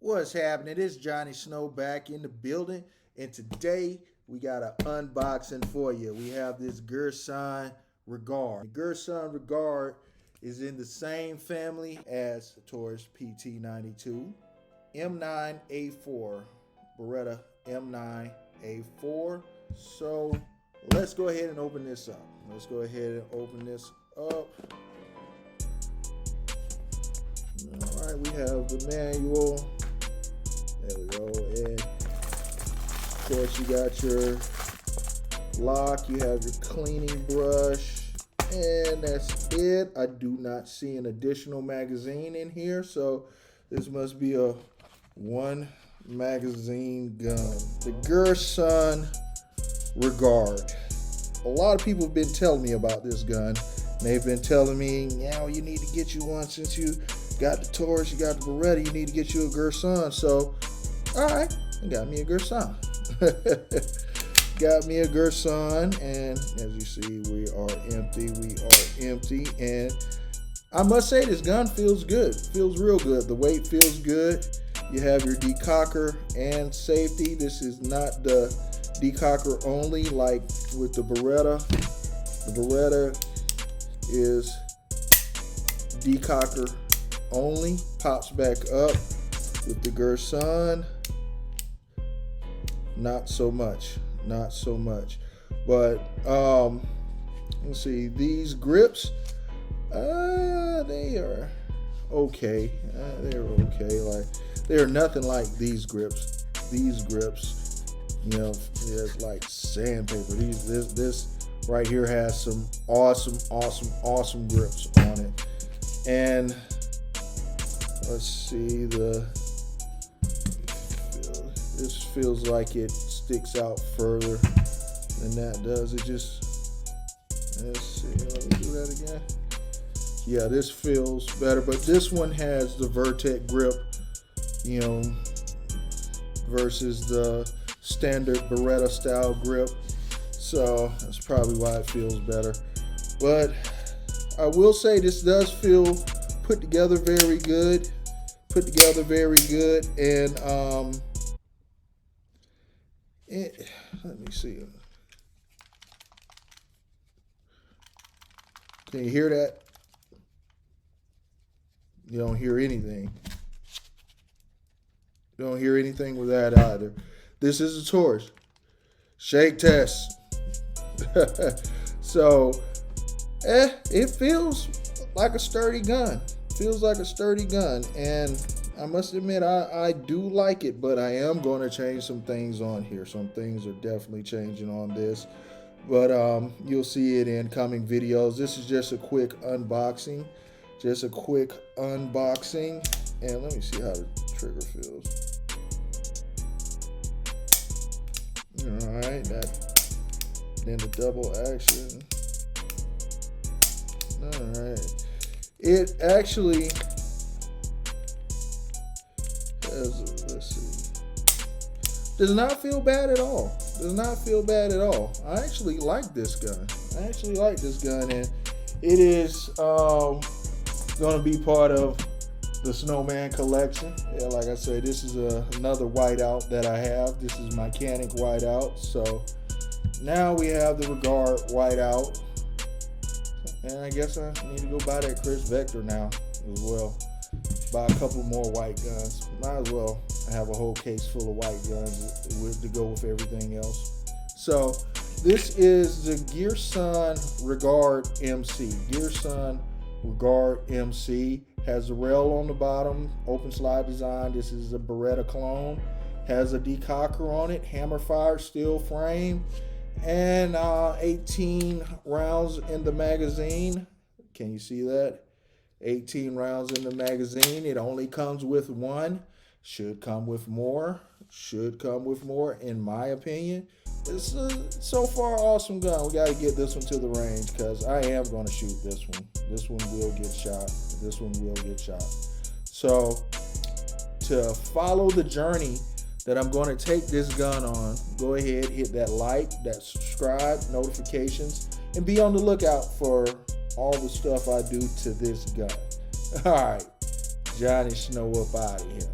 What's happening? It's Johnny Snow back in the building, and today we got an unboxing for you. We have this Girsan Regard. The Girsan Regard is in the same family as the Taurus PT92, M9A4, Beretta M9A4. So let's go ahead and open this up. Let's go ahead and open this up. All right, we have the manual. There we go. And of course, you got your lock. You have your cleaning brush. And that's it. I do not see an additional magazine in here. So this must be a one magazine gun. The Girsan Regard. A lot of people have been telling me about this gun. They've been telling me, now you need to get you one since you got the Taurus, you got the Beretta, you need to get you a Girsan. So, all right, I got me a Girsan. Got me a Girsan, and as you see, we are empty. We are empty, and I must say this gun feels good. Feels real good. The weight feels good. You have your decocker and safety. This is not the decocker only like with the Beretta. The Beretta is decocker only, pops back up. With the Girsan, not so much, but let's see, these grips, they are okay. They're okay. Like, they're nothing like these grips. These grips, you know, it's like sandpaper. This right here has some awesome grips on it. And let's see, this feels like it sticks out further than that does. It just, let's see, let me do that again. Yeah, this feels better, but this one has the Vertex grip, you know, versus the standard Beretta style grip. So that's probably why it feels better. But I will say this does feel put together very good. And let me see. Can you hear that? You don't hear anything. You don't hear anything with that either. This is a Taurus. Shake test. So, it feels like a sturdy gun. Feels like a sturdy gun, and I must admit I do like it, but I am going to change some things on here. Some things are definitely changing on this, but you'll see it in coming videos. This is just a quick unboxing, and let me see how the trigger feels. All right, then the double action. All right. It actually has, let's see, does not feel bad at all. I actually like this gun. And it is going to be part of the Snowman collection. Yeah, like I said, this is another whiteout that I have. This is my Canic whiteout. So now we have the Regard whiteout. And I guess I need to go buy that Chris Vector now as well. Buy a couple more white guns. Might as well have a whole case full of white guns to go with everything else. So this is the Girsan Regard MC. Girsan Regard MC has a rail on the bottom, open slide design. This is a Beretta clone. Has a decocker on it, hammer fired steel frame. And 18 rounds in the magazine. Can you see that? 18 rounds in the magazine. It only comes with one. Should come with more. In my opinion. It's a so far awesome gun. We got to get this one to the range because I am going to shoot this one. This one will get shot. So to follow the journey that I'm going to take this gun on, go ahead, hit that like, that subscribe, notifications, and be on the lookout for all the stuff I do to this gun. All right, Johnny Snow up out of here.